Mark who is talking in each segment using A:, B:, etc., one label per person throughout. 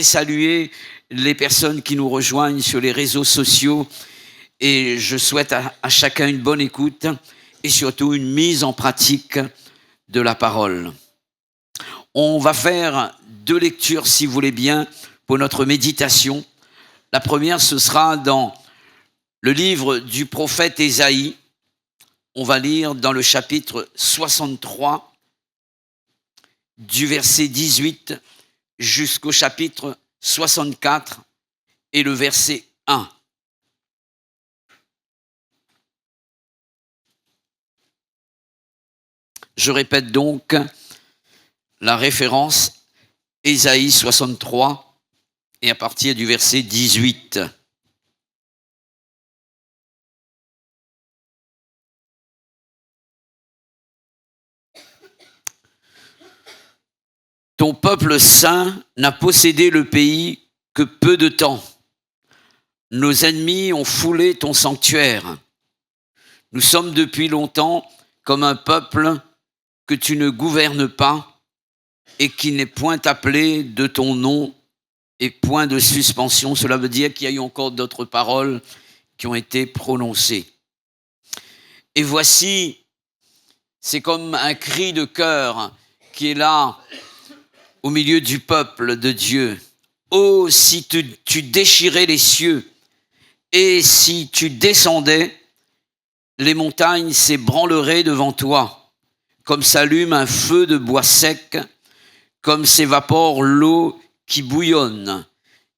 A: saluer les personnes qui nous rejoignent sur les réseaux sociaux et je souhaite à chacun une bonne écoute et surtout une mise en pratique de la parole. On va faire 2 lectures, si vous voulez bien, pour notre méditation. La première, ce sera dans le livre du prophète Ésaïe. On va lire dans le chapitre 63, du verset 18 jusqu'au chapitre 64 et le verset 1. Je répète donc la référence Ésaïe 63 et à partir du verset 18. Ton peuple saint n'a possédé le pays que peu de temps. Nos ennemis ont foulé ton sanctuaire. Nous sommes depuis longtemps comme un peuple que tu ne gouvernes pas et qui n'est point appelé de ton nom et point de suspension. Cela veut dire qu'il y a eu encore d'autres paroles qui ont été prononcées. Et voici, c'est comme un cri de cœur qui est là au milieu du peuple de Dieu. Oh, si tu déchirais les cieux et si tu descendais, les montagnes s'ébranleraient devant toi, comme s'allume un feu de bois sec, comme s'évapore l'eau qui bouillonne.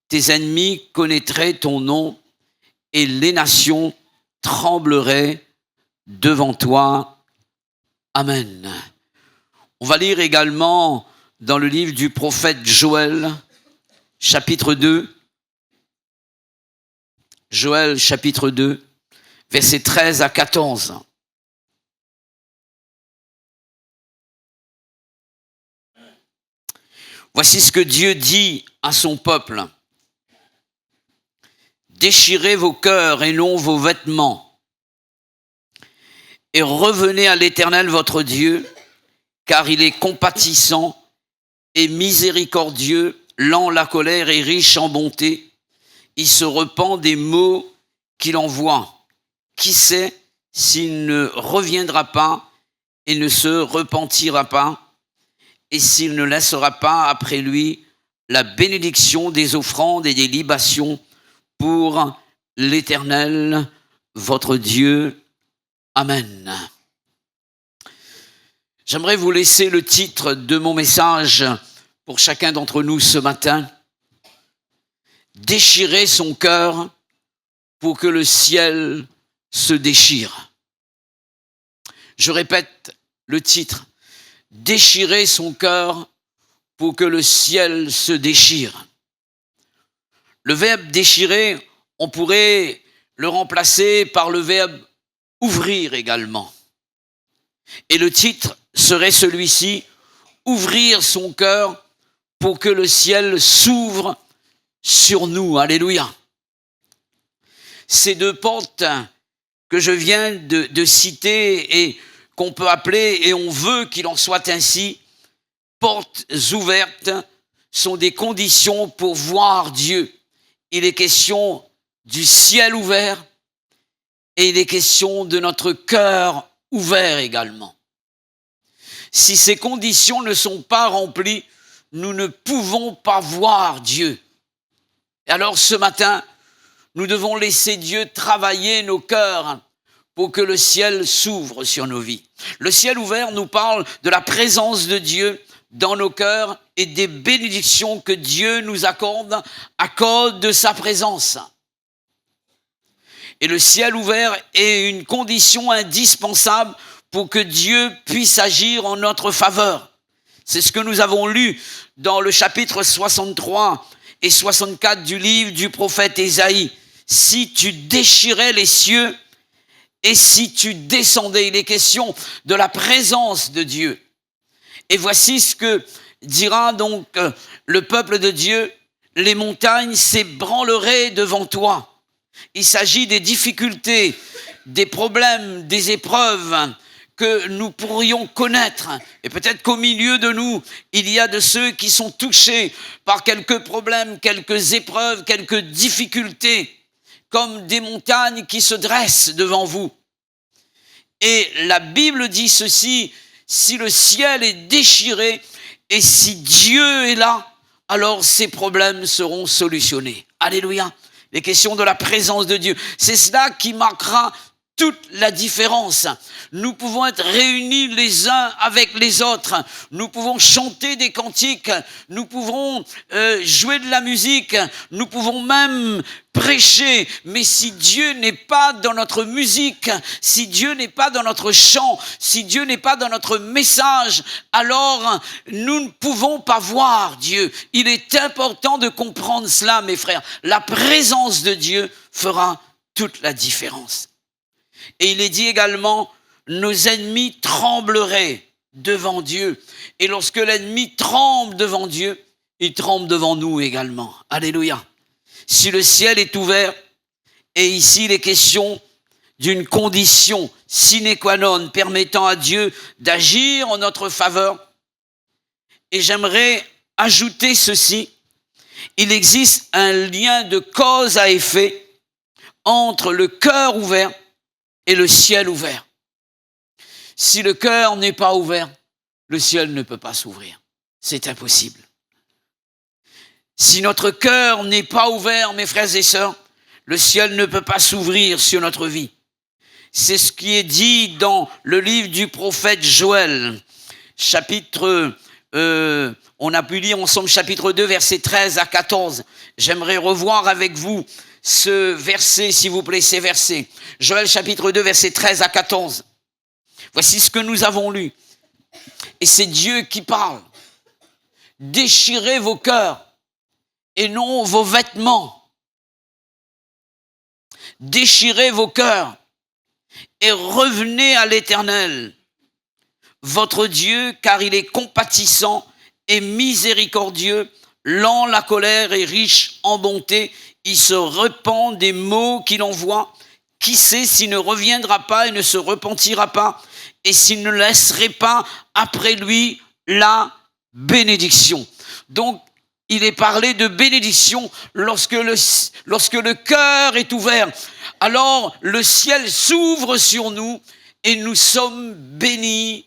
A: Tes ennemis connaîtraient ton nom et les nations trembleraient devant toi. Amen. On va lire également dans le livre du prophète Joël, chapitre 2. Joël, chapitre 2, versets 13 à 14. Voici ce que Dieu dit à son peuple. Déchirez vos cœurs et non vos vêtements, et revenez à l'Éternel votre Dieu, car il est compatissant et miséricordieux, lent la colère et riche en bonté. Il se repent des maux qu'il envoie. Qui sait s'il ne reviendra pas et ne se repentira pas, et s'il ne laissera pas après lui la bénédiction des offrandes et des libations pour l'Éternel, votre Dieu. Amen. J'aimerais vous laisser le titre de mon message pour chacun d'entre nous ce matin. Déchirer son cœur pour que le ciel se déchire. Je répète le titre. Déchirer son cœur pour que le ciel se déchire. Le verbe déchirer, on pourrait le remplacer par le verbe ouvrir également. Et le titre serait celui-ci, ouvrir son cœur pour que le ciel s'ouvre sur nous. Alléluia. Ces 2 portes que je viens de citer et qu'on peut appeler, et on veut qu'il en soit ainsi, portes ouvertes, sont des conditions pour voir Dieu. Il est question du ciel ouvert et il est question de notre cœur ouvert également. Si ces conditions ne sont pas remplies, nous ne pouvons pas voir Dieu. Et alors ce matin, nous devons laisser Dieu travailler nos cœurs pour que le ciel s'ouvre sur nos vies. Le ciel ouvert nous parle de la présence de Dieu dans nos cœurs et des bénédictions que Dieu nous accorde à cause de sa présence. Et le ciel ouvert est une condition indispensable pour que Dieu puisse agir en notre faveur. C'est ce que nous avons lu dans le chapitre 63 et 64 du livre du prophète Ésaïe. Si tu déchirais les cieux et si tu descendais, il est question de la présence de Dieu. Et voici ce que dira donc le peuple de Dieu, les montagnes s'ébranleraient devant toi. Il s'agit des difficultés, des problèmes, des épreuves que nous pourrions connaître. Et peut-être qu'au milieu de nous, il y a de ceux qui sont touchés par quelques problèmes, quelques épreuves, quelques difficultés, comme des montagnes qui se dressent devant vous. Et la Bible dit ceci: si le ciel est déchiré et si Dieu est là, alors ces problèmes seront solutionnés. Alléluia. Les questions de la présence de Dieu. C'est cela qui marquera toute la différence. Nous pouvons être réunis les uns avec les autres. Nous pouvons chanter des cantiques. Nous pouvons jouer de la musique. Nous pouvons même prêcher. Mais si Dieu n'est pas dans notre musique, si Dieu n'est pas dans notre chant, si Dieu n'est pas dans notre message, alors nous ne pouvons pas voir Dieu. Il est important de comprendre cela, mes frères. La présence de Dieu fera toute la différence. Et il est dit également, nos ennemis trembleraient devant Dieu. Et lorsque l'ennemi tremble devant Dieu, il tremble devant nous également. Alléluia. Si le ciel est ouvert, et ici il est question d'une condition sine qua non permettant à Dieu d'agir en notre faveur. Et j'aimerais ajouter ceci: il existe un lien de cause à effet entre le cœur ouvert et le ciel ouvert. Si le cœur n'est pas ouvert, le ciel ne peut pas s'ouvrir. C'est impossible. Si notre cœur n'est pas ouvert, mes frères et sœurs, le ciel ne peut pas s'ouvrir sur notre vie. C'est ce qui est dit dans le livre du prophète Joël, on a pu lire ensemble chapitre 2, versets 13 à 14. J'aimerais revoir avec vous ce verset, s'il vous plaît, ces versets. Joël chapitre 2, versets 13 à 14. Voici ce que nous avons lu. Et c'est Dieu qui parle. Déchirez vos cœurs et non vos vêtements. Déchirez vos cœurs et revenez à l'Éternel, votre Dieu, car il est compatissant et miséricordieux, lent la colère et riche en bonté. Il se repent des maux qu'il envoie. Qui sait s'il ne reviendra pas et ne se repentira pas, et s'il ne laisserait pas après lui la bénédiction. Donc, il est parlé de bénédiction lorsque le cœur est ouvert. Alors, le ciel s'ouvre sur nous et nous sommes bénis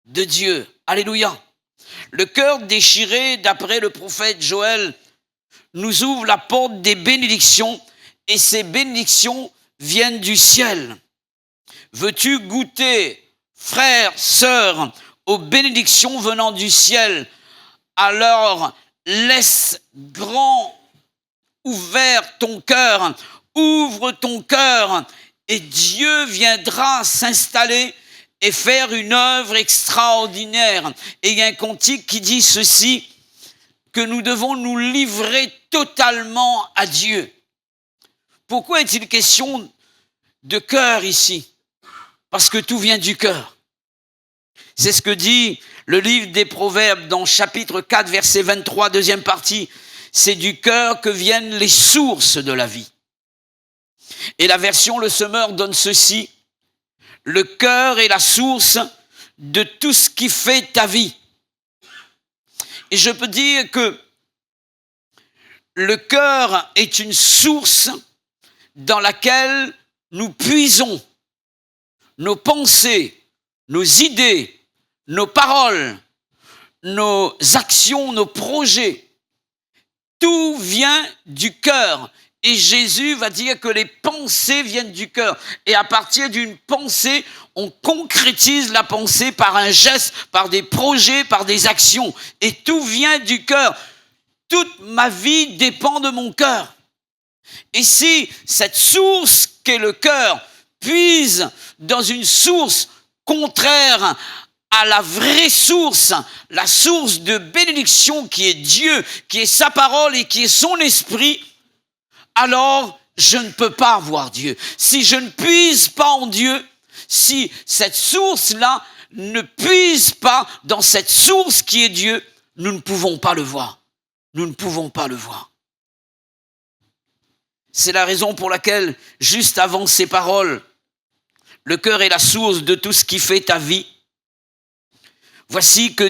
A: de Dieu. Alléluia. Le cœur déchiré, d'après le prophète Joël, nous ouvre la porte des bénédictions, et ces bénédictions viennent du ciel. Veux-tu goûter, frère, sœur, aux bénédictions venant du ciel? Alors laisse grand ouvert ton cœur, ouvre ton cœur, et Dieu viendra s'installer et faire une œuvre extraordinaire. Et il y a un cantique qui dit ceci, que nous devons nous livrer totalement à Dieu. Pourquoi est-il question de cœur ici? Parce que tout vient du cœur. C'est ce que dit le livre des Proverbes dans chapitre 4, verset 23, deuxième partie. C'est du cœur que viennent les sources de la vie. Et la version Le Semeur donne ceci: le cœur est la source de tout ce qui fait ta vie. Et je peux dire que le cœur est une source dans laquelle nous puisons nos pensées, nos idées, nos paroles, nos actions, nos projets. Tout vient du cœur. Et Jésus va dire que les pensées viennent du cœur. Et à partir d'une pensée, on concrétise la pensée par un geste, par des projets, par des actions. Et tout vient du cœur. Toute ma vie dépend de mon cœur. Et si cette source qu'est le cœur puise dans une source contraire à la vraie source, la source de bénédiction qui est Dieu, qui est sa parole et qui est son esprit, alors je ne peux pas voir Dieu. Si je ne puise pas en Dieu, si cette source-là ne puise pas dans cette source qui est Dieu, nous ne pouvons pas le voir. Nous ne pouvons pas le voir. C'est la raison pour laquelle, juste avant ces paroles, Le cœur est la source de tout ce qui fait ta vie. Voici que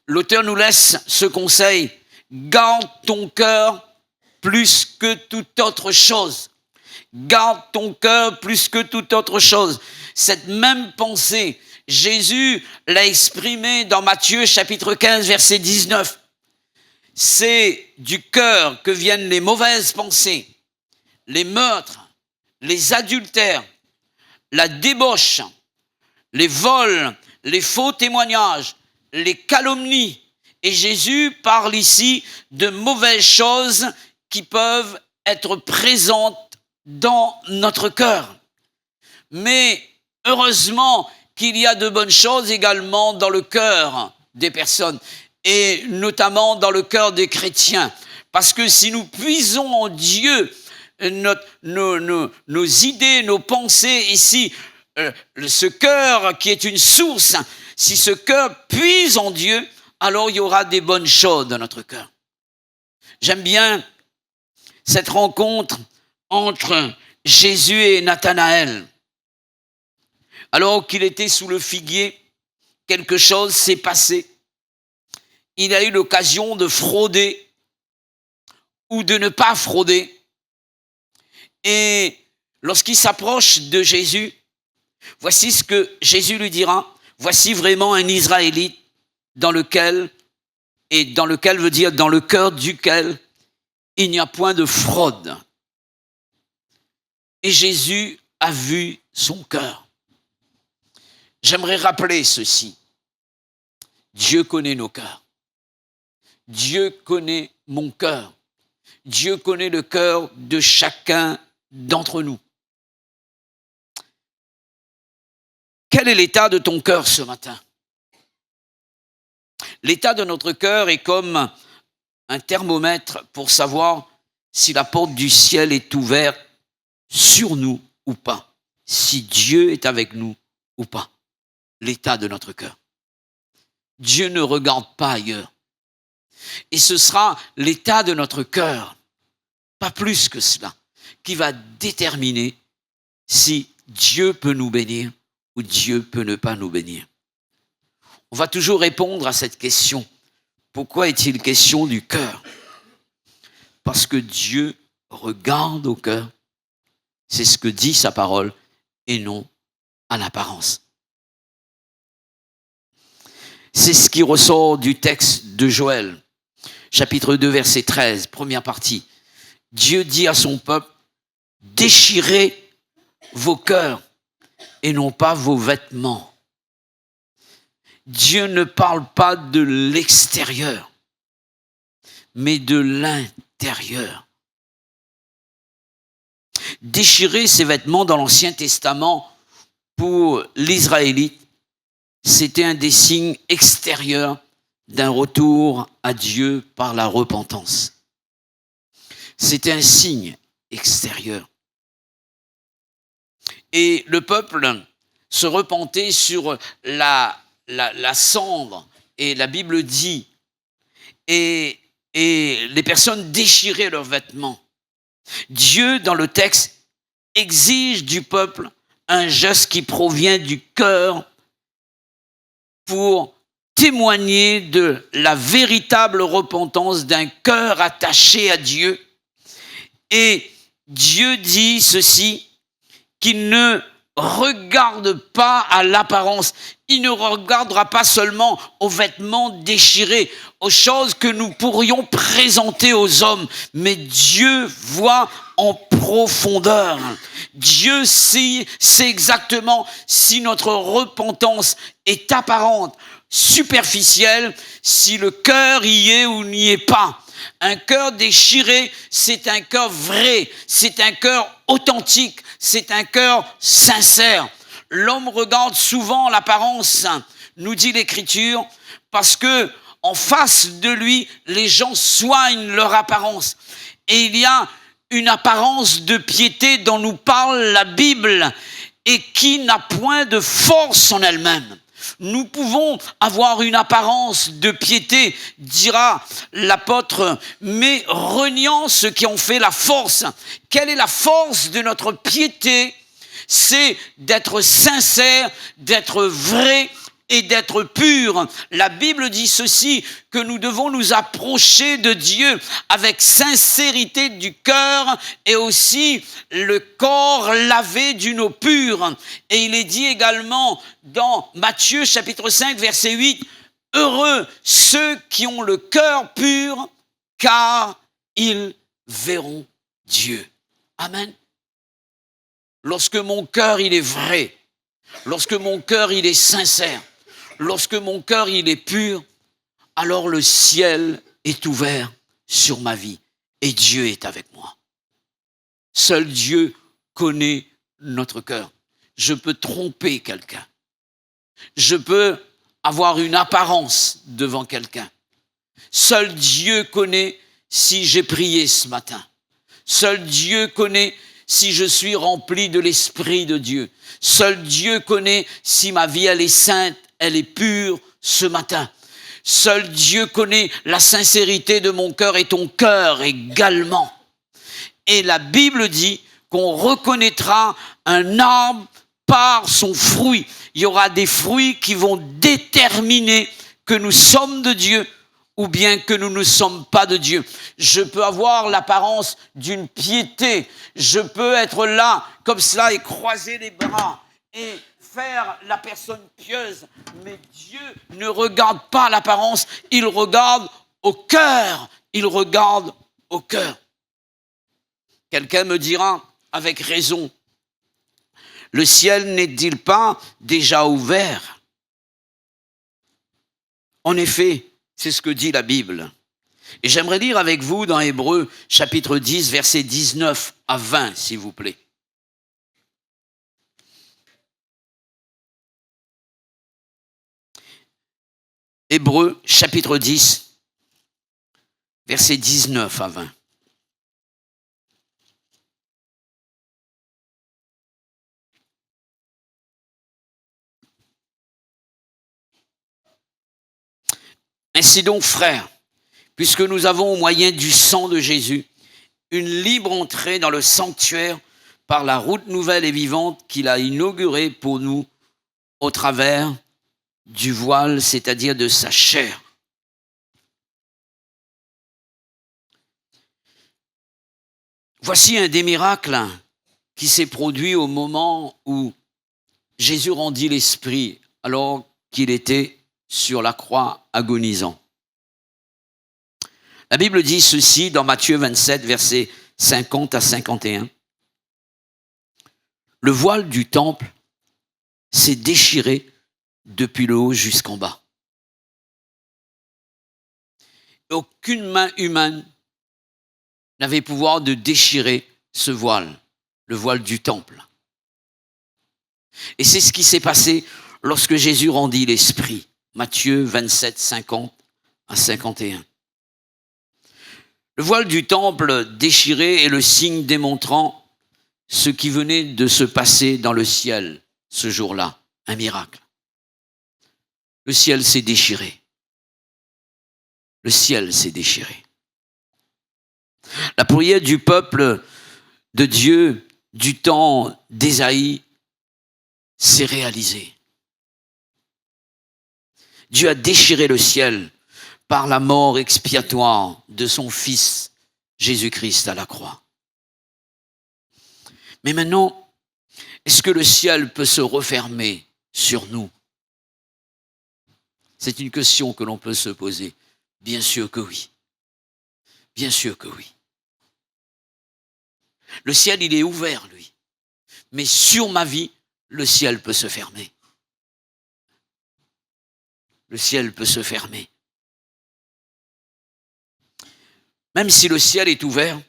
A: l'auteur nous laisse ce conseil. Garde ton cœur plus que toute autre chose. Garde ton cœur plus que toute autre chose. Cette même pensée, Jésus l'a exprimée dans Matthieu chapitre 15, verset 19. C'est du cœur que viennent les mauvaises pensées, les meurtres, les adultères, la débauche, les vols, les faux témoignages, les calomnies. Et Jésus parle ici de mauvaises choses qui peuvent être présentes dans notre cœur. Mais heureusement qu'il y a de bonnes choses également dans le cœur des personnes, et notamment dans le cœur des chrétiens. Parce que si nous puisons en Dieu nos idées, nos pensées, ici, ce cœur qui est une source, si ce cœur puise en Dieu, alors il y aura des bonnes choses dans notre cœur. J'aime bien cette rencontre entre Jésus et Nathanaël. Alors qu'il était sous le figuier, quelque chose s'est passé. Il a eu l'occasion de frauder ou de ne pas frauder. Et lorsqu'il s'approche de Jésus, voici ce que Jésus lui dira. Voici vraiment un Israélite dans lequel veut dire dans le cœur duquel il n'y a point de fraude. Et Jésus a vu son cœur. J'aimerais rappeler ceci. Dieu connaît nos cœurs. Dieu connaît mon cœur. Dieu connaît le cœur de chacun d'entre nous. Quel est l'état de ton cœur ce matin? L'état de notre cœur est comme un thermomètre pour savoir si la porte du ciel est ouverte sur nous ou pas, si Dieu est avec nous ou pas. L'état de notre cœur. Dieu ne regarde pas ailleurs. Et ce sera l'état de notre cœur, pas plus que cela, qui va déterminer si Dieu peut nous bénir ou Dieu peut ne pas nous bénir. On va toujours répondre à cette question. Pourquoi est-il question du cœur? Parce que Dieu regarde au cœur. C'est ce que dit sa parole et non à l'apparence. C'est ce qui ressort du texte de Joël, chapitre 2, verset 13, première partie. Dieu dit à son peuple, déchirez vos cœurs et non pas vos vêtements. Dieu ne parle pas de l'extérieur, mais de l'intérieur. Déchirer ses vêtements dans l'Ancien Testament pour l'Israélite, c'était un des signes extérieurs d'un retour à Dieu par la repentance. C'était un signe extérieur. Et le peuple se repentait sur la cendre, et la Bible dit, et les personnes déchiraient leurs vêtements. Dieu, dans le texte, exige du peuple un geste qui provient du cœur pour témoigner de la véritable repentance d'un cœur attaché à Dieu. Et Dieu dit ceci, qu'il ne regarde pas à l'apparence. Il ne regardera pas seulement aux vêtements déchirés, aux choses que nous pourrions présenter aux hommes, mais Dieu voit en profondeur. Dieu sait exactement si notre repentance est apparente, superficielle, si le cœur y est ou n'y est pas. Un cœur déchiré, c'est un cœur vrai, c'est un cœur authentique, c'est un cœur sincère. L'homme regarde souvent l'apparence, nous dit l'Écriture, parce que en face de lui, les gens soignent leur apparence. Et il y a une apparence de piété dont nous parle la Bible et qui n'a point de force en elle-même. Nous pouvons avoir une apparence de piété, dira l'apôtre, mais reniant ceux qui ont fait la force. Quelle est la force de notre piété? c'est d'être sincère, d'être vrai et d'être pur. La Bible dit ceci, que nous devons nous approcher de Dieu avec sincérité du cœur et aussi le corps lavé d'une eau pure. Et il est dit également dans Matthieu chapitre 5 verset 8, « Heureux ceux qui ont le cœur pur, car ils verront Dieu. » Amen. Lorsque mon cœur il est vrai, lorsque mon cœur il est sincère, lorsque mon cœur il est pur, alors le ciel est ouvert sur ma vie et Dieu est avec moi. Seul Dieu connaît notre cœur. Je peux tromper quelqu'un. Je peux avoir une apparence devant quelqu'un. Seul Dieu connaît si j'ai prié ce matin. Seul Dieu connaît si je suis rempli de l'Esprit de Dieu. Seul Dieu connaît si ma vie elle est sainte, elle est pure ce matin. Seul Dieu connaît la sincérité de mon cœur et ton cœur également. Et la Bible dit qu'on reconnaîtra un arbre par son fruit. Il y aura des fruits qui vont déterminer que nous sommes de Dieu ou bien que nous ne sommes pas de Dieu. Je peux avoir l'apparence d'une piété. Je peux être là comme cela et croiser les bras et faire la personne pieuse. Mais Dieu ne regarde pas l'apparence, il regarde au cœur. Il regarde au cœur. Quelqu'un me dira avec raison, le ciel n'est-il pas déjà ouvert? En effet, c'est ce que dit la Bible. Et j'aimerais lire avec vous dans Hébreux chapitre 10, versets 19 à 20, s'il vous plaît. Hébreux chapitre 10, versets 19 à 20. Ainsi donc, frères, puisque nous avons au moyen du sang de Jésus une libre entrée dans le sanctuaire par la route nouvelle et vivante qu'il a inaugurée pour nous au travers du voile, c'est-à-dire de sa chair. Voici un des miracles qui s'est produit au moment où Jésus rendit l'esprit alors qu'il était sur la croix agonisant. La Bible dit ceci dans Matthieu 27, versets 50 à 51. Le voile du temple s'est déchiré depuis le haut jusqu'en bas. Aucune main humaine n'avait pouvoir de déchirer ce voile, le voile du temple. Et c'est ce qui s'est passé lorsque Jésus rendit l'esprit. Matthieu 27, 50 à 51. Le voile du temple déchiré est le signe démontrant ce qui venait de se passer dans le ciel ce jour-là, un miracle. Le ciel s'est déchiré. Le ciel s'est déchiré. La prière du peuple de Dieu du temps d'Ésaïe s'est réalisée. Dieu a déchiré le ciel par la mort expiatoire de son Fils Jésus-Christ à la croix. Mais maintenant, est-ce que le ciel peut se refermer sur nous? C'est une question que l'on peut se poser. Bien sûr que oui. Bien sûr que oui. Le ciel, il est ouvert, lui. Mais sur ma vie, le ciel peut se fermer. Le ciel peut se fermer. Même si le ciel est ouvert,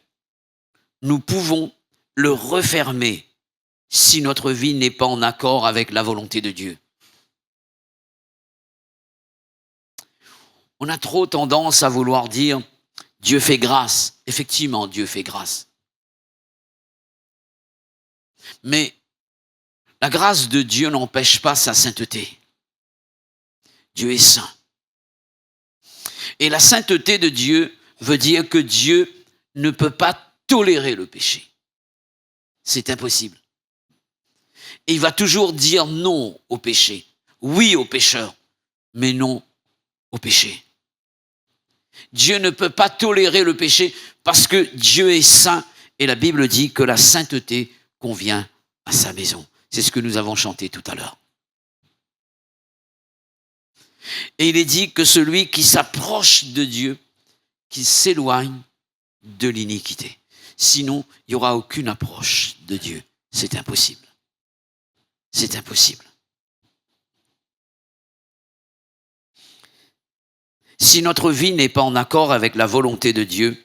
A: nous pouvons le refermer si notre vie n'est pas en accord avec la volonté de Dieu. On a trop tendance à vouloir dire « Dieu fait grâce ». Effectivement, Dieu fait grâce. Mais la grâce de Dieu n'empêche pas sa sainteté. Dieu est saint. Et la sainteté de Dieu veut dire que Dieu ne peut pas tolérer le péché. C'est impossible. Et il va toujours dire non au péché. Oui au pécheur, mais non au péché. Dieu ne peut pas tolérer le péché parce que Dieu est saint et la Bible dit que la sainteté convient à sa maison. C'est ce que nous avons chanté tout à l'heure. Et il est dit que celui qui s'approche de Dieu, qui s'éloigne de l'iniquité. Sinon, il n'y aura aucune approche de Dieu. C'est impossible. C'est impossible. Si notre vie n'est pas en accord avec la volonté de Dieu,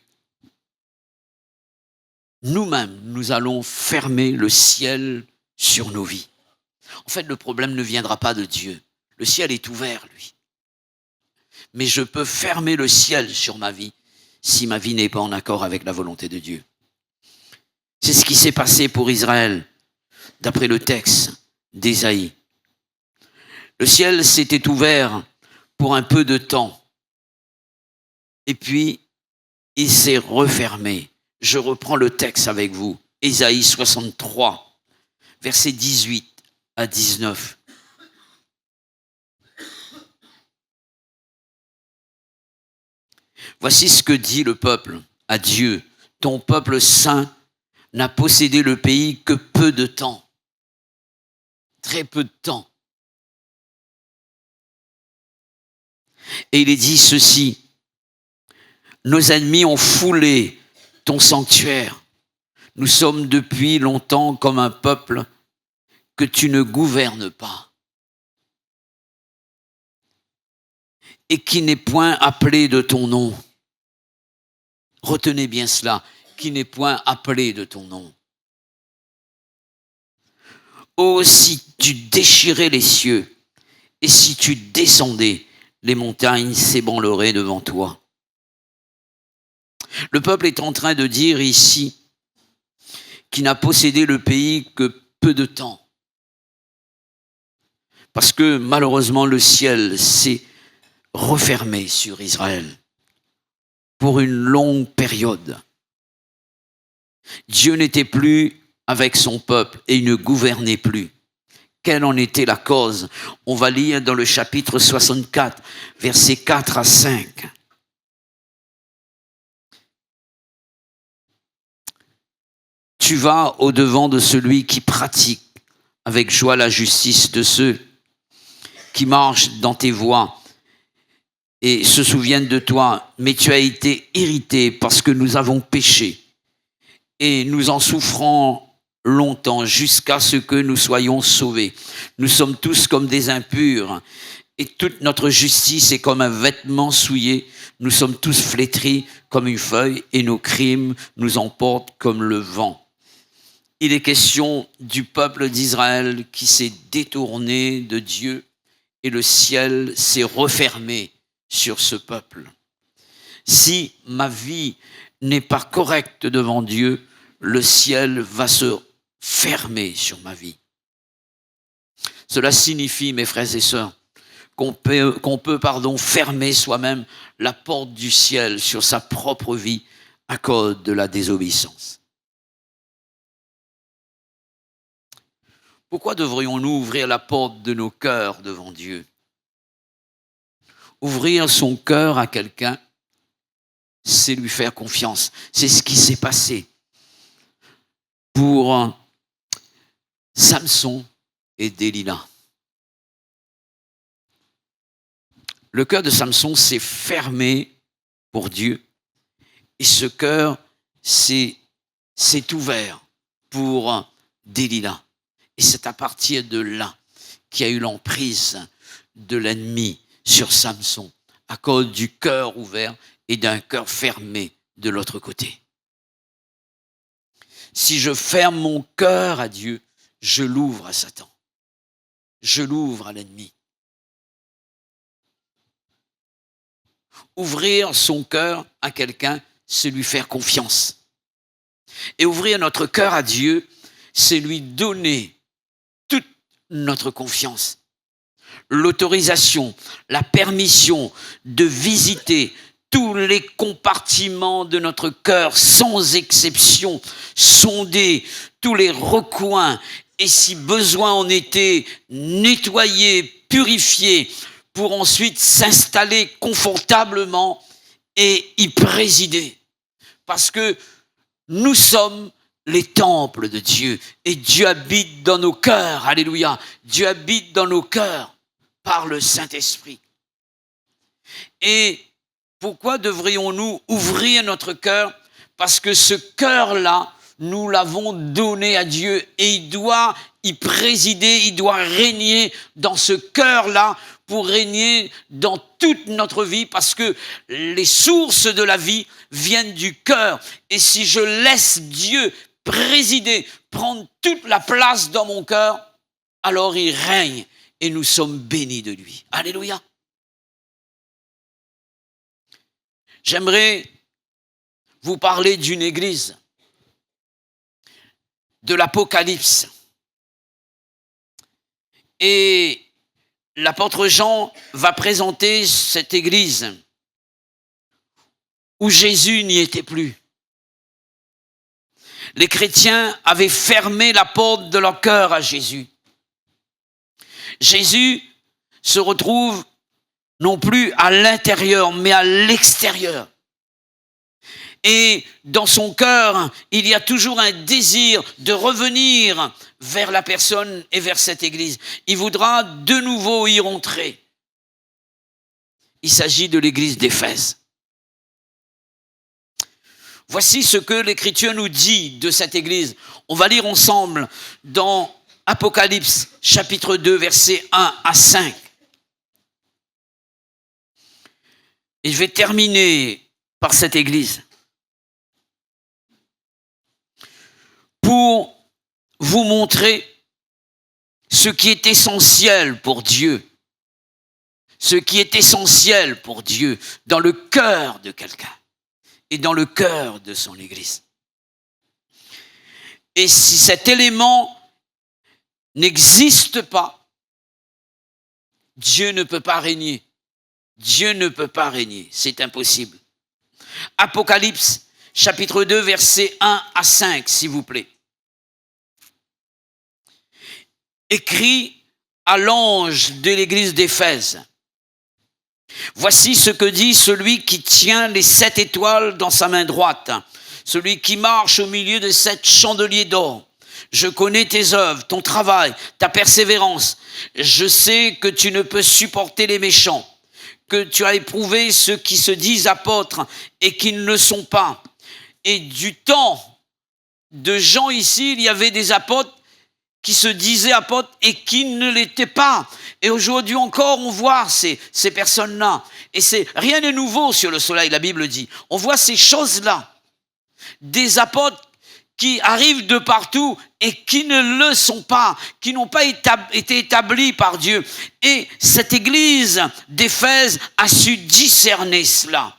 A: nous-mêmes, nous allons fermer le ciel sur nos vies. En fait, le problème ne viendra pas de Dieu. Le ciel est ouvert, lui. Mais je peux fermer le ciel sur ma vie si ma vie n'est pas en accord avec la volonté de Dieu. C'est ce qui s'est passé pour Israël, d'après le texte d'Ésaïe. Le ciel s'était ouvert pour un peu de temps. Et puis, il s'est refermé. Je reprends le texte avec vous. Ésaïe 63, versets 18 à 19. Voici ce que dit le peuple à Dieu. Ton peuple saint n'a possédé le pays que peu de temps. Très peu de temps. Et il est dit ceci. Nos ennemis ont foulé ton sanctuaire. Nous sommes depuis longtemps comme un peuple que tu ne gouvernes pas et qui n'est point appelé de ton nom. Retenez bien cela, qui n'est point appelé de ton nom. Oh, si tu déchirais les cieux et si tu descendais, les montagnes s'ébranleraient devant toi. Le peuple est en train de dire ici qu'il n'a possédé le pays que peu de temps. Parce que malheureusement le ciel s'est refermé sur Israël pour une longue période. Dieu n'était plus avec son peuple et il ne gouvernait plus. Quelle en était la cause? On va lire dans le chapitre 64, versets 4 à 5. Tu vas au-devant de celui qui pratique avec joie la justice, de ceux qui marchent dans tes voies et se souviennent de toi. Mais tu as été irrité parce que nous avons péché et nous en souffrons longtemps jusqu'à ce que nous soyons sauvés. Nous sommes tous comme des impurs et toute notre justice est comme un vêtement souillé. Nous sommes tous flétris comme une feuille et nos crimes nous emportent comme le vent. Il est question du peuple d'Israël qui s'est détourné de Dieu et le ciel s'est refermé sur ce peuple. Si ma vie n'est pas correcte devant Dieu, le ciel va se fermer sur ma vie. Cela signifie, mes frères et sœurs, qu'on peut fermer soi-même la porte du ciel sur sa propre vie à cause de la désobéissance. Pourquoi devrions-nous ouvrir la porte de nos cœurs devant Dieu? Ouvrir son cœur à quelqu'un, c'est lui faire confiance. C'est ce qui s'est passé pour Samson et Delilah. Le cœur de Samson s'est fermé pour Dieu et ce cœur s'est ouvert pour Delilah. Et c'est à partir de là qu'il y a eu l'emprise de l'ennemi sur Samson, à cause du cœur ouvert et d'un cœur fermé de l'autre côté. Si je ferme mon cœur à Dieu, je l'ouvre à Satan. Je l'ouvre à l'ennemi. Ouvrir son cœur à quelqu'un, c'est lui faire confiance. Et ouvrir notre cœur à Dieu, c'est lui donner toute notre confiance. L'autorisation, la permission de visiter tous les compartiments de notre cœur sans exception, sonder tous les recoins et si besoin en était, nettoyer, purifier, pour ensuite s'installer confortablement et y présider. Parce que nous sommes les temples de Dieu et Dieu habite dans nos cœurs. Alléluia. Dieu habite dans nos cœurs par le Saint-Esprit. Et pourquoi devrions-nous ouvrir notre cœur? Parce que ce cœur-là, nous l'avons donné à Dieu et il doit y présider, il doit régner dans ce cœur-là pour régner dans toute notre vie parce que les sources de la vie viennent du cœur. Et si je laisse Dieu présider, prendre toute la place dans mon cœur, alors il règne et nous sommes bénis de lui. Alléluia. J'aimerais vous parler d'une église de l'Apocalypse. Et l'apôtre Jean va présenter cette église où Jésus n'y était plus. Les chrétiens avaient fermé la porte de leur cœur à Jésus. Jésus se retrouve non plus à l'intérieur, mais à l'extérieur. Et dans son cœur, il y a toujours un désir de revenir vers la personne et vers cette église. Il voudra de nouveau y rentrer. Il s'agit de l'église d'Éphèse. Voici ce que l'Écriture nous dit de cette église. On va lire ensemble dans Apocalypse, chapitre 2, versets 1 à 5. Et je vais terminer par cette église. Pour vous montrer ce qui est essentiel pour Dieu. Ce qui est essentiel pour Dieu dans le cœur de quelqu'un et dans le cœur de son église. Et si cet élément n'existe pas, Dieu ne peut pas régner. Dieu ne peut pas régner. C'est impossible. Apocalypse, chapitre 2, versets 1 à 5, s'il vous plaît. Écrit à l'ange de l'église d'Éphèse. Voici ce que dit celui qui tient les 7 étoiles dans sa main droite, celui qui marche au milieu de 7 chandeliers d'or. Je connais tes œuvres, ton travail, ta persévérance. Je sais que tu ne peux supporter les méchants, que tu as éprouvé ceux qui se disent apôtres et qui ne le sont pas. Et du temps de Jean ici, il y avait des apôtres qui se disaient apôtres et qui ne l'étaient pas. Et aujourd'hui encore, on voit ces personnes-là. Et rien n'est nouveau sur le soleil, la Bible dit. On voit ces choses-là. Des apôtres qui arrivent de partout et qui ne le sont pas, qui n'ont pas été établis par Dieu. Et cette église d'Éphèse a su discerner cela.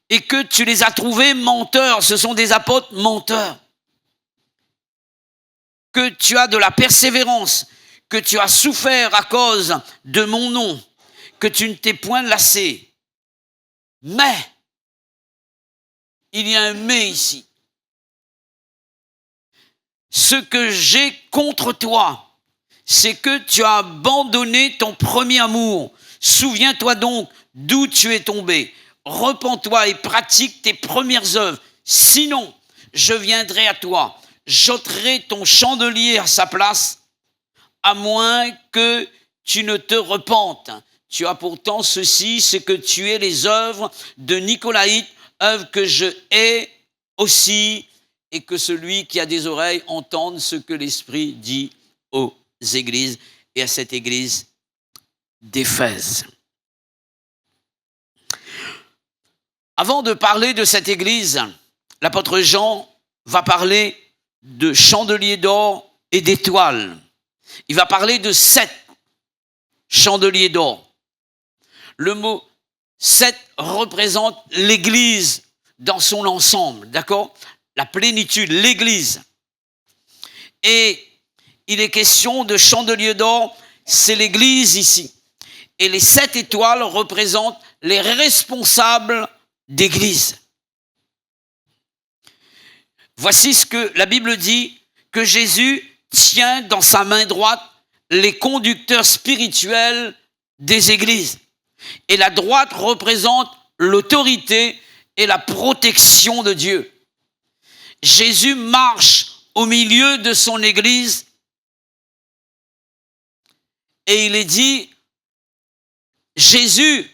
A: Et que tu les as trouvés menteurs, ce sont des apôtres menteurs. Que tu as de la persévérance, que tu as souffert à cause de mon nom, que tu ne t'es point lassé. Mais, il y a un mais ici. Ce que j'ai contre toi, c'est que tu as abandonné ton premier amour. Souviens-toi donc d'où tu es tombé. Repens-toi et pratique tes premières œuvres. Sinon, je viendrai à toi. J'ôterai ton chandelier à sa place, à moins que tu ne te repentes. Tu as pourtant ceci, c'est que tu es les œuvres de Nicolaïte, œuvres que je hais aussi, et que celui qui a des oreilles entende ce que l'Esprit dit aux églises et à cette église d'Éphèse. Avant de parler de cette église, l'apôtre Jean va parler de chandeliers d'or et d'étoiles. Il va parler de 7 chandeliers d'or. Le mot 7 représente l'église dans son ensemble, d'accord? La plénitude, l'église. Et il est question de chandeliers d'or, c'est l'église ici. Et les 7 étoiles représentent les responsables d'église. Voici ce que la Bible dit, que Jésus tient dans sa main droite les conducteurs spirituels des églises. Et la droite représente l'autorité et la protection de Dieu. Jésus marche au milieu de son église et il est dit, Jésus,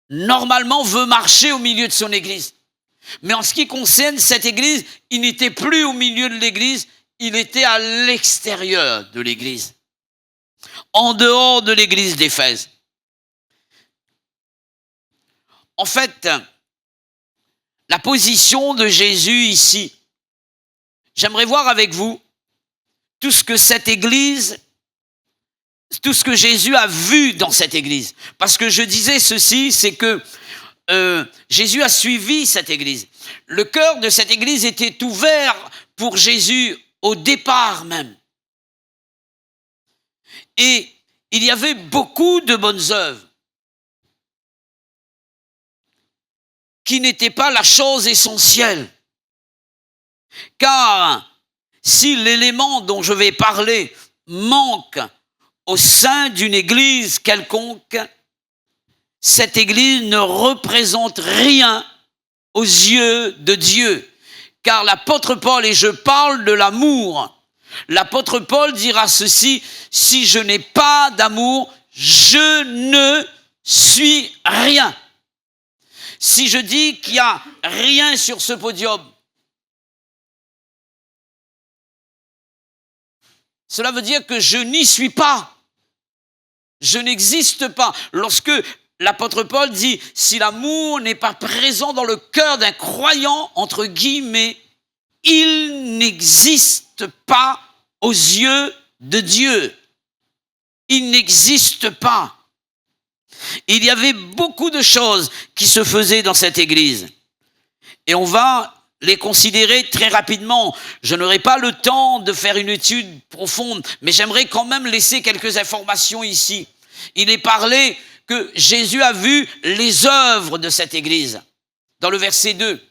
A: normalement, veut marcher au milieu de son église. Mais en ce qui concerne cette église, il n'était plus au milieu de l'église, il était à l'extérieur de l'église, en dehors de l'église d'Éphèse. En fait, la position de Jésus ici, j'aimerais voir avec vous tout ce que cette église, tout ce que Jésus a vu dans cette église. Parce que je disais ceci, c'est que Jésus a suivi cette église. Le cœur de cette église était ouvert pour Jésus au départ même. Et il y avait beaucoup de bonnes œuvres qui n'étaient pas la chose essentielle. Car si l'élément dont je vais parler manque au sein d'une église quelconque, cette église ne représente rien aux yeux de Dieu. Car l'apôtre Paul, et je parle de l'amour, l'apôtre Paul dira ceci, si je n'ai pas d'amour, je ne suis rien. Si je dis qu'il n'y a rien sur ce podium, cela veut dire que je n'y suis pas. Je n'existe pas. Lorsque l'apôtre Paul dit, si l'amour n'est pas présent dans le cœur d'un croyant, entre guillemets, il n'existe pas aux yeux de Dieu. Il n'existe pas. Il y avait beaucoup de choses qui se faisaient dans cette église. Et on va les considérer très rapidement. Je n'aurai pas le temps de faire une étude profonde, mais j'aimerais quand même laisser quelques informations ici. Il est parlé que Jésus a vu les œuvres de cette église. Dans le verset 2,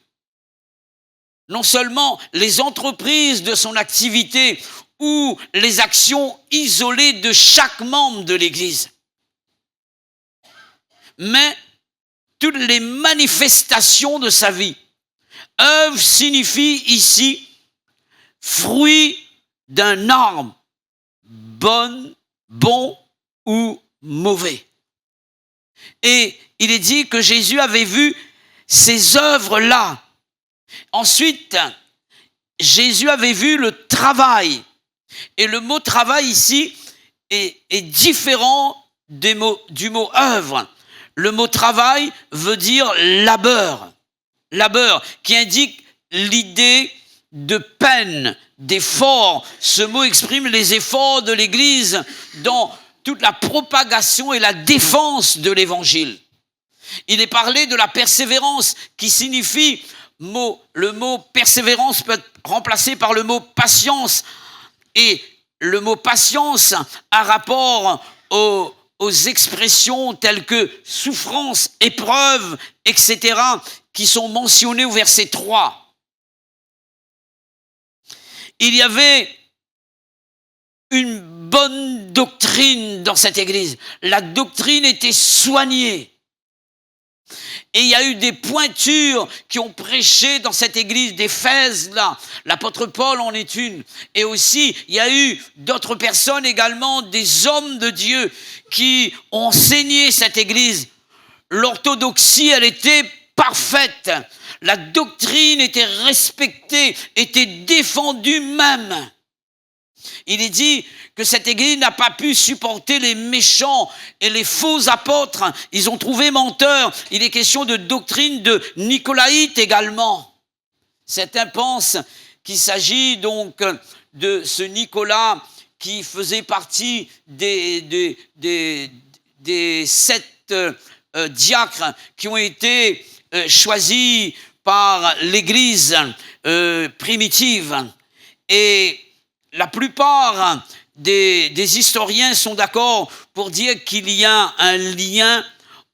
A: non seulement les entreprises de son activité ou les actions isolées de chaque membre de l'église, mais toutes les manifestations de sa vie. Œuvre signifie ici fruit d'un arbre, bon ou mauvais. Et il est dit que Jésus avait vu ces œuvres-là. Ensuite, Jésus avait vu le travail. Et le mot travail ici est différent du mot œuvre. Le mot travail veut dire labeur. Labeur, qui indique l'idée de peine, d'effort. Ce mot exprime les efforts de l'Église dans toute la propagation et la défense de l'Évangile. Il est parlé de la persévérance, qui signifie, le mot persévérance peut être remplacé par le mot patience. Et le mot patience a rapport aux expressions telles que souffrance, épreuve, etc., qui sont mentionnées au verset 3. Il y avait une bonne doctrine dans cette église. La doctrine était soignée. Et il y a eu des pointures qui ont prêché dans cette église d'Éphèse, là. L'apôtre Paul en est une. Et aussi, il y a eu d'autres personnes également, des hommes de Dieu, qui ont enseigné cette église. L'orthodoxie, elle était parfaite. La doctrine était respectée, était défendue même. Il est dit que cette église n'a pas pu supporter les méchants et les faux apôtres. Ils ont trouvé menteurs. Il est question de doctrine de nicolaïte également. Certains pensent qu'il s'agit donc de ce Nicolas qui faisait partie des 7 diacres qui ont été choisis par l'église primitive. Et la plupart des historiens sont d'accord pour dire qu'il y a un lien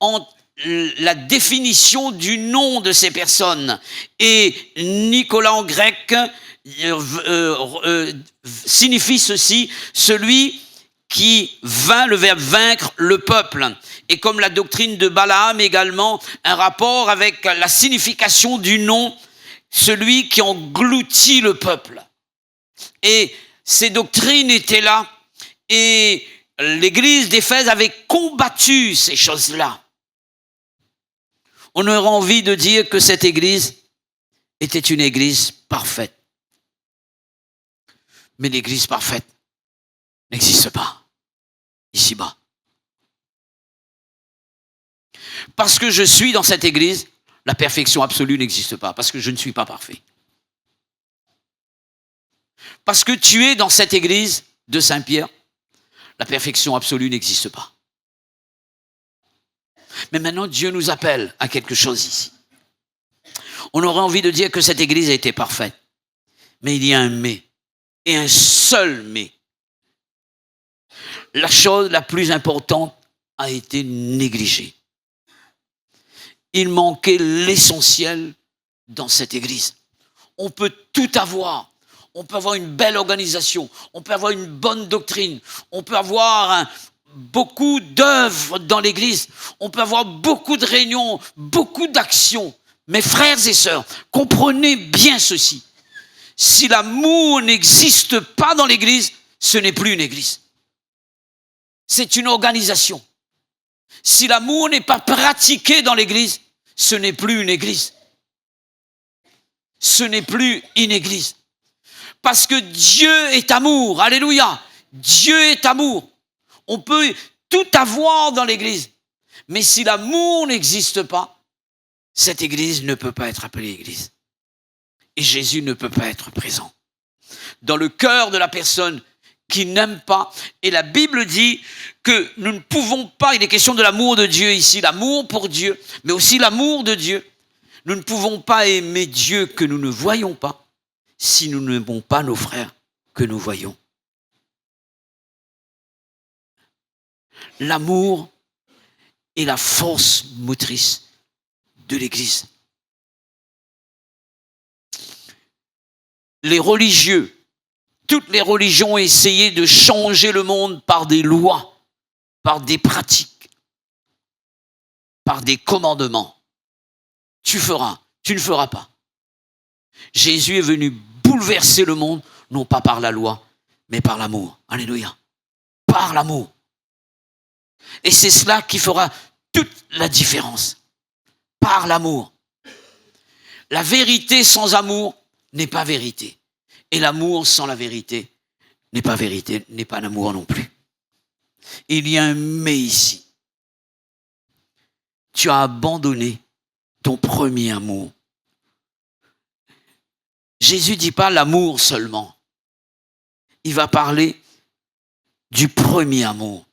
A: entre la définition du nom de ces personnes. Et Nicolas en grec signifie ceci, celui qui vint, le verbe vaincre, le peuple. Et comme la doctrine de Balaam également, un rapport avec la signification du nom, celui qui engloutit le peuple. Et ces doctrines étaient là, et l'église d'Éphèse avait combattu ces choses-là. On aurait envie de dire que cette église était une église parfaite. Mais l'église parfaite n'existe pas ici-bas. Parce que je suis dans cette église, la perfection absolue n'existe pas, parce que je ne suis pas parfait. Parce que tu es dans cette église de Saint-Pierre, la perfection absolue n'existe pas. Mais maintenant, Dieu nous appelle à quelque chose ici. On aurait envie de dire que cette église a été parfaite. Mais il y a un mais, et un seul mais. La chose la plus importante a été négligée. Il manquait l'essentiel dans cette église. On peut tout avoir. On peut avoir une belle organisation. On peut avoir une bonne doctrine. On peut avoir beaucoup d'œuvres dans l'église. On peut avoir beaucoup de réunions, beaucoup d'actions. Mes frères et sœurs, comprenez bien ceci. Si l'amour n'existe pas dans l'église, ce n'est plus une église. C'est une organisation. Si l'amour n'est pas pratiqué dans l'église, ce n'est plus une église. Ce n'est plus une église. Parce que Dieu est amour. Alléluia. Dieu est amour. On peut tout avoir dans l'église. Mais si l'amour n'existe pas, cette église ne peut pas être appelée église. Et Jésus ne peut pas être présent dans le cœur de la personne qui n'aime pas. Et la Bible dit que nous ne pouvons pas, il est question de l'amour de Dieu ici, l'amour pour Dieu, mais aussi l'amour de Dieu. Nous ne pouvons pas aimer Dieu que nous ne voyons pas si nous n'aimons pas nos frères que nous voyons. L'amour est la force motrice de l'Église. Les religieux, toutes les religions ont essayé de changer le monde par des lois, par des pratiques, par des commandements. Tu feras, tu ne feras pas. Jésus est venu bouleverser le monde, non pas par la loi, mais par l'amour. Alléluia. Par l'amour. Et c'est cela qui fera toute la différence. Par l'amour. La vérité sans amour n'est pas vérité. Et l'amour sans la vérité n'est pas vérité, n'est pas l'amour non plus. Il y a un mais ici. Tu as abandonné ton premier amour. Jésus ne dit pas l'amour seulement. Il va parler du premier amour.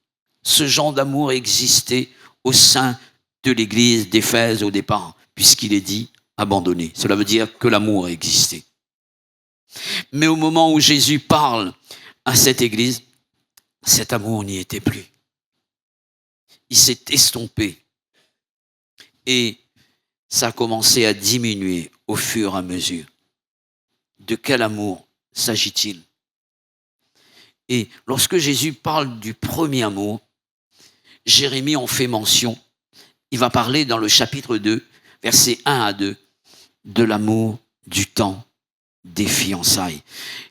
A: Ce genre d'amour existait au sein de l'église d'Éphèse au départ, puisqu'il est dit abandonné. Cela veut dire que l'amour a existé. Mais au moment où Jésus parle à cette église, cet amour n'y était plus. Il s'est estompé. Et ça a commencé à diminuer au fur et à mesure. De quel amour s'agit-il? Et lorsque Jésus parle du premier amour, Jérémie en fait mention. Il va parler dans le chapitre 2, versets 1 à 2, de l'amour du temps des fiançailles.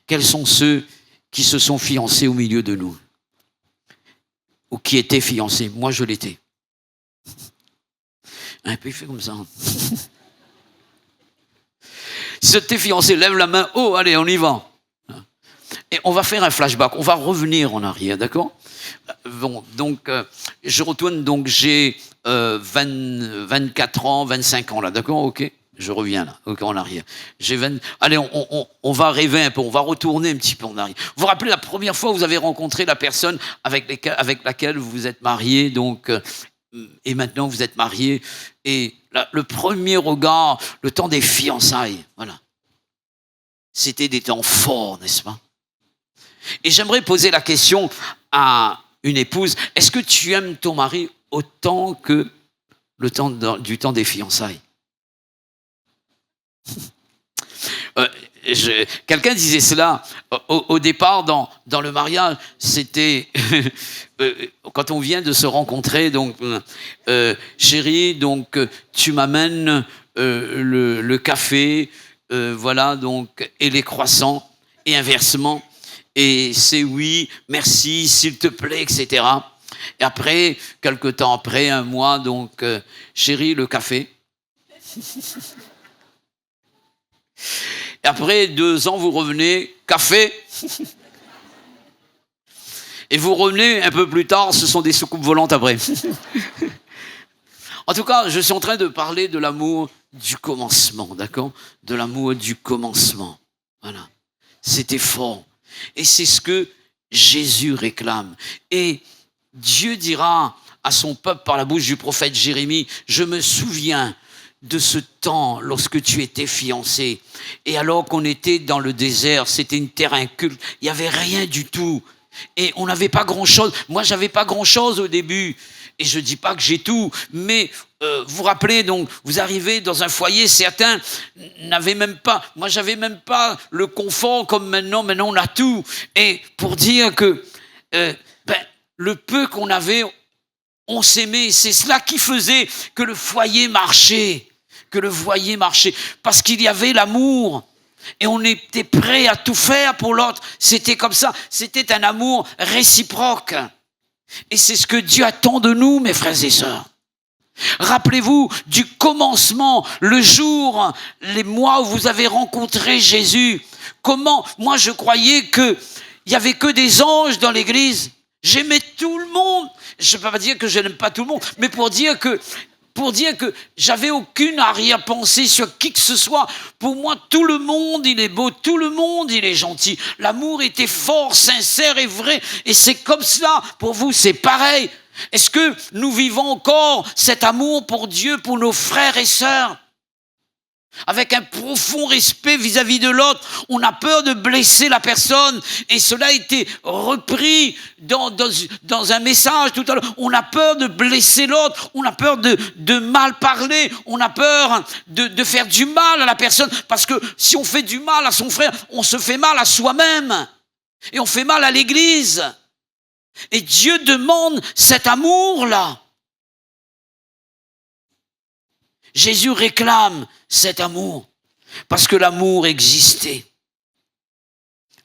A: Quels sont ceux qui se sont fiancés au milieu de nous? Ou qui étaient fiancés? Moi, je l'étais. Un peu, il fait comme ça. Si tu es fiancé, lève la main. Oh, allez, on y va. Et on va faire un flashback. On va revenir en arrière, d'accord? Bon, donc, je retourne. Donc, j'ai 24 ans, 25 ans là, d'accord? Ok, je reviens là, ok, en arrière. Allez, on va rêver un peu. On va retourner un petit peu en arrière. Vous vous rappelez la première fois où vous avez rencontré la personne avec laquelle vous vous êtes marié, donc, et maintenant vous êtes marié. Et le premier regard, le temps des fiançailles, voilà. C'était des temps forts, n'est-ce pas? Et j'aimerais poser la question à une épouse. Est-ce que tu aimes ton mari autant que du temps des fiançailles. Quelqu'un disait cela au départ dans le mariage, c'était quand on vient de se rencontrer, donc chérie, donc tu m'amènes le café, voilà, donc, et les croissants, et inversement, et c'est oui, merci, s'il te plaît, etc. Et après, quelque temps après, un mois, donc chérie, le café. Et après 2 ans, vous revenez, café. Et vous revenez un peu plus tard, ce sont des soucoupes volantes après. En tout cas, je suis en train de parler de l'amour du commencement, d'accord? De l'amour du commencement. Voilà. C'était fort. Et c'est ce que Jésus réclame. Et Dieu dira à son peuple par la bouche du prophète Jérémie, je me souviens de ce temps lorsque tu étais fiancé. Et alors qu'on était dans le désert, c'était une terre inculte, il n'y avait rien du tout. Et on n'avait pas grand-chose. Moi, j'avais pas grand-chose au début. Et je dis pas que j'ai tout, mais vous vous rappelez, donc, vous arrivez dans un foyer, certains n'avaient même pas, moi j'avais même pas le confort comme maintenant on a tout. Et pour dire que le peu qu'on avait, on s'aimait, c'est cela qui faisait que le foyer marchait, parce qu'il y avait l'amour. Et on était prêt à tout faire pour l'autre. C'était comme ça. C'était un amour réciproque. Et c'est ce que Dieu attend de nous, mes frères et sœurs. Rappelez-vous du commencement, le jour, les mois où vous avez rencontré Jésus. Comment, moi je croyais qu'il n'y avait que des anges dans l'église. J'aimais tout le monde. Je ne peux pas dire que je n'aime pas tout le monde, mais pour dire que j'avais aucune arrière-pensée sur qui que ce soit. Pour moi, tout le monde, il est beau, tout le monde, il est gentil. L'amour était fort, sincère et vrai. Et c'est comme cela. Pour vous, c'est pareil. Est-ce que nous vivons encore cet amour pour Dieu, pour nos frères et sœurs? Avec un profond respect vis-à-vis de l'autre, on a peur de blesser la personne, et cela a été repris dans un message tout à l'heure. On a peur de blesser l'autre, on a peur de mal parler, on a peur de faire du mal à la personne, parce que si on fait du mal à son frère, on se fait mal à soi-même, et on fait mal à l'Église. Et Dieu demande cet amour-là. Jésus réclame cet amour, parce que l'amour existait.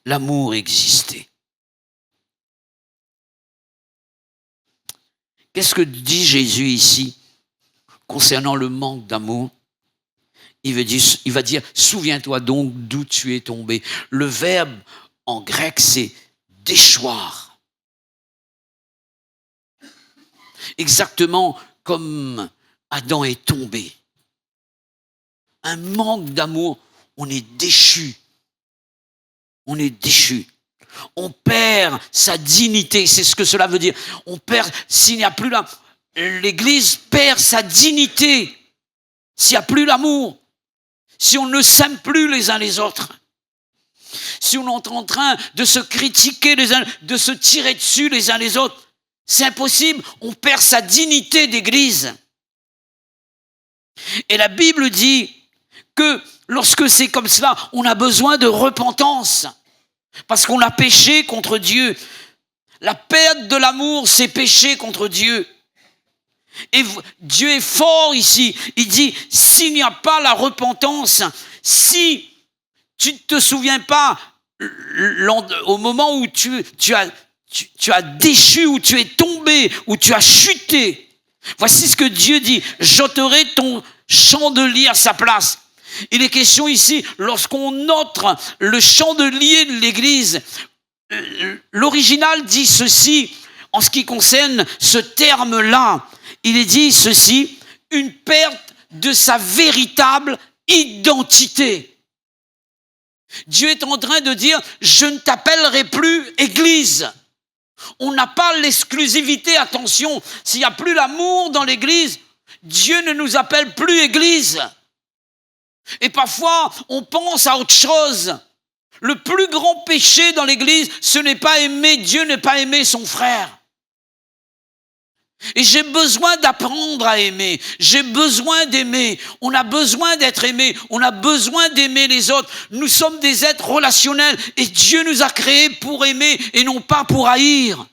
A: L'amour existait. Qu'est-ce que dit Jésus ici concernant le manque d'amour? Il va dire, souviens-toi donc d'où tu es tombé. Le verbe en grec, c'est déchoir. Exactement comme Adam est tombé. Un manque d'amour, on est déchu. On est déchu. On perd sa dignité, c'est ce que cela veut dire. On perd, s'il n'y a plus l'Église perd sa dignité. S'il n'y a plus l'amour, si on ne s'aime plus les uns les autres, si on est en train de se critiquer les uns, de se tirer dessus les uns les autres, c'est impossible, on perd sa dignité d'Église. Et la Bible dit que lorsque c'est comme cela, on a besoin de repentance, parce qu'on a péché contre Dieu. La perte de l'amour, c'est pécher contre Dieu. Et Dieu est fort ici. Il dit, s'il n'y a pas la repentance, si tu ne te souviens pas au moment où tu as déchu, où tu es tombé, où tu as chuté, voici ce que Dieu dit, j'ôterai ton chandelier à sa place. Il est question ici, lorsqu'on note le chandelier de l'Église, l'original dit ceci, en ce qui concerne ce terme-là, il est dit ceci, une perte de sa véritable identité. Dieu est en train de dire, je ne t'appellerai plus Église. On n'a pas l'exclusivité, attention, s'il n'y a plus l'amour dans l'Église, Dieu ne nous appelle plus Église. Et parfois, on pense à autre chose. Le plus grand péché dans l'Église, ce n'est pas aimer Dieu, n'est pas aimer son frère. Et j'ai besoin d'apprendre à aimer. J'ai besoin d'aimer. On a besoin d'être aimé. On a besoin d'aimer les autres. Nous sommes des êtres relationnels et Dieu nous a créés pour aimer et non pas pour haïr.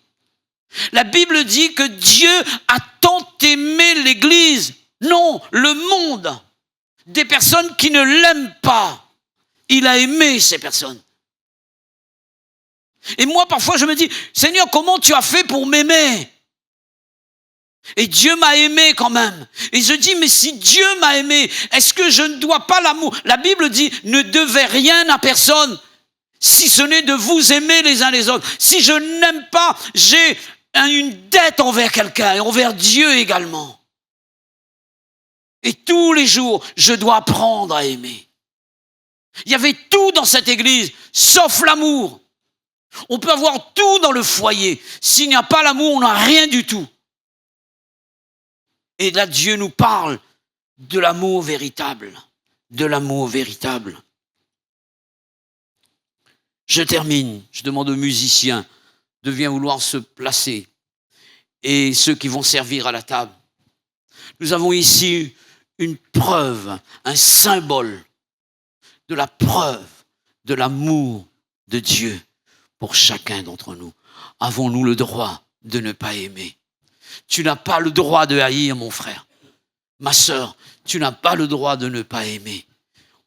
A: La Bible dit que Dieu a tant aimé l'Église, non, le monde, des personnes qui ne l'aiment pas. Il a aimé ces personnes. Et moi, parfois, je me dis, Seigneur, comment tu as fait pour m'aimer ? Et Dieu m'a aimé quand même. Et je dis, mais si Dieu m'a aimé, est-ce que je ne dois pas l'amour ? La Bible dit, ne devez rien à personne, si ce n'est de vous aimer les uns les autres. Si je n'aime pas, j'ai une dette envers quelqu'un et envers Dieu également. Et tous les jours, je dois apprendre à aimer. Il y avait tout dans cette église, sauf l'amour. On peut avoir tout dans le foyer. S'il n'y a pas l'amour, on n'a rien du tout. Et là, Dieu nous parle de l'amour véritable. De l'amour véritable. Je termine. Je demande aux musiciens de bien vouloir se placer. Et ceux qui vont servir à la table. Nous avons ici une preuve, un symbole de la preuve de l'amour de Dieu pour chacun d'entre nous. Avons-nous le droit de ne pas aimer ? Tu n'as pas le droit de haïr, mon frère. Ma sœur, tu n'as pas le droit de ne pas aimer.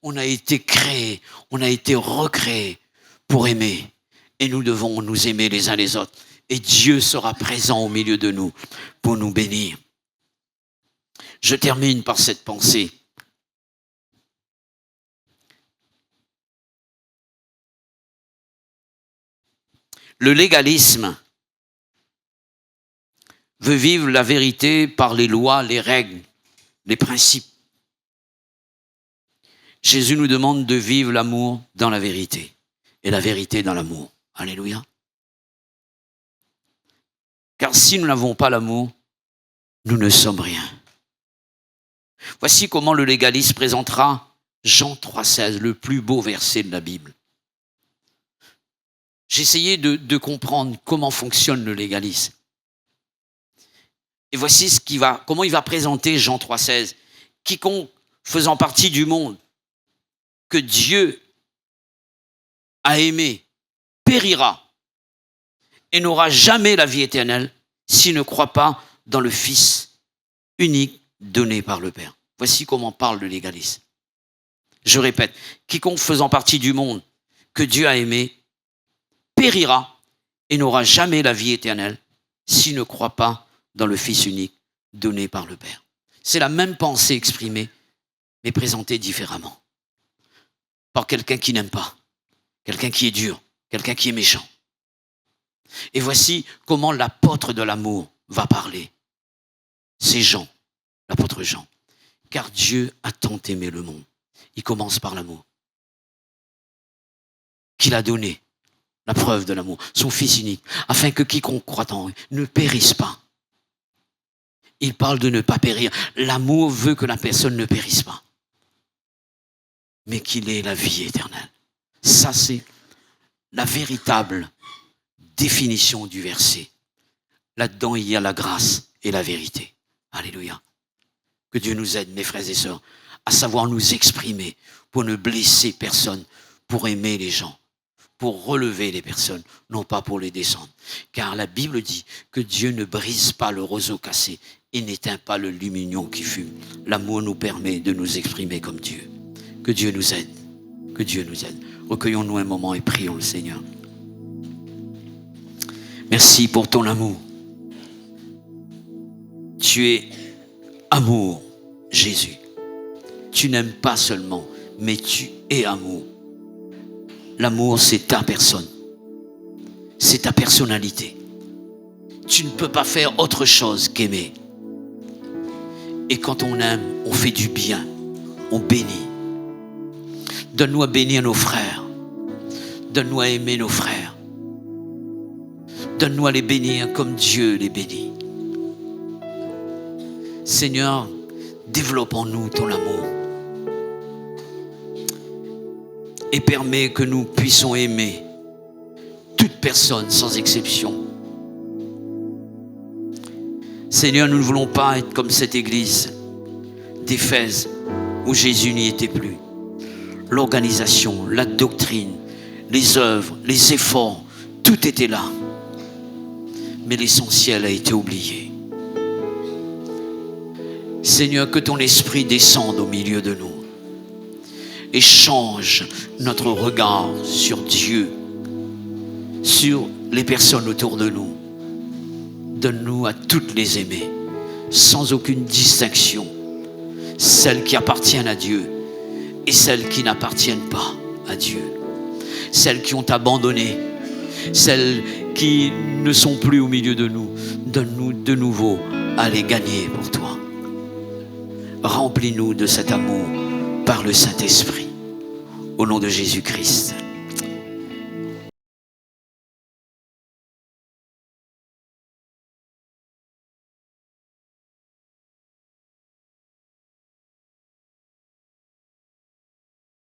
A: On a été créés, on a été recréés pour aimer. Et nous devons nous aimer les uns les autres. Et Dieu sera présent au milieu de nous pour nous bénir. Je termine par cette pensée. Le légalisme veut vivre la vérité par les lois, les règles, les principes. Jésus nous demande de vivre l'amour dans la vérité et la vérité dans l'amour. Alléluia. Car si nous n'avons pas l'amour, nous ne sommes rien. Voici comment le légaliste présentera Jean 3,16, le plus beau verset de la Bible. J'ai essayé de comprendre comment fonctionne le légalisme. Et voici comment il va présenter Jean 3,16. Quiconque faisant partie du monde que Dieu a aimé périra et n'aura jamais la vie éternelle s'il ne croit pas dans le Fils unique donné par le Père. Voici comment parle le légalisme. Je répète, quiconque faisant partie du monde que Dieu a aimé périra et n'aura jamais la vie éternelle s'il ne croit pas dans le Fils unique donné par le Père. C'est la même pensée exprimée, mais présentée différemment. Par quelqu'un qui n'aime pas, quelqu'un qui est dur, quelqu'un qui est méchant. Et voici comment l'apôtre de l'amour va parler. C'est Jean, l'apôtre Jean. Car Dieu a tant aimé le monde. Il commence par l'amour. Qu'il a donné la preuve de l'amour, son Fils unique, afin que quiconque croit en lui ne périsse pas. Il parle de ne pas périr. L'amour veut que la personne ne périsse pas, mais qu'il ait la vie éternelle. Ça, c'est la véritable définition du verset. Là-dedans, il y a la grâce et la vérité. Alléluia. Que Dieu nous aide, mes frères et sœurs, à savoir nous exprimer pour ne blesser personne, pour aimer les gens, pour relever les personnes, non pas pour les descendre. Car la Bible dit que Dieu ne brise pas le roseau cassé et n'éteint pas le lumignon qui fume. L'amour nous permet de nous exprimer comme Dieu. Que Dieu nous aide. Que Dieu nous aide. Recueillons-nous un moment et prions le Seigneur. Merci pour ton amour. Tu es amour, Jésus. Tu n'aimes pas seulement, mais tu es amour. L'amour, c'est ta personne. C'est ta personnalité. Tu ne peux pas faire autre chose qu'aimer. Et quand on aime, on fait du bien. On bénit. Donne-nous à bénir nos frères. Donne-nous à aimer nos frères. Donne-nous à les bénir comme Dieu les bénit. Seigneur, développe en nous ton amour. Et permets que nous puissions aimer toute personne sans exception. Seigneur, nous ne voulons pas être comme cette église d'Éphèse où Jésus n'y était plus. L'organisation, la doctrine, les œuvres, les efforts, tout était là. Mais l'essentiel a été oublié. Seigneur, que ton esprit descende au milieu de nous et change notre regard sur Dieu, sur les personnes autour de nous. Donne-nous à toutes les aimer, sans aucune distinction, celles qui appartiennent à Dieu et celles qui n'appartiennent pas à Dieu, celles qui ont abandonné, celles qui ne sont plus au milieu de nous. Donne-nous de nouveau à les gagner pour toi. Remplis-nous de cet amour par le Saint-Esprit. Au nom de Jésus-Christ.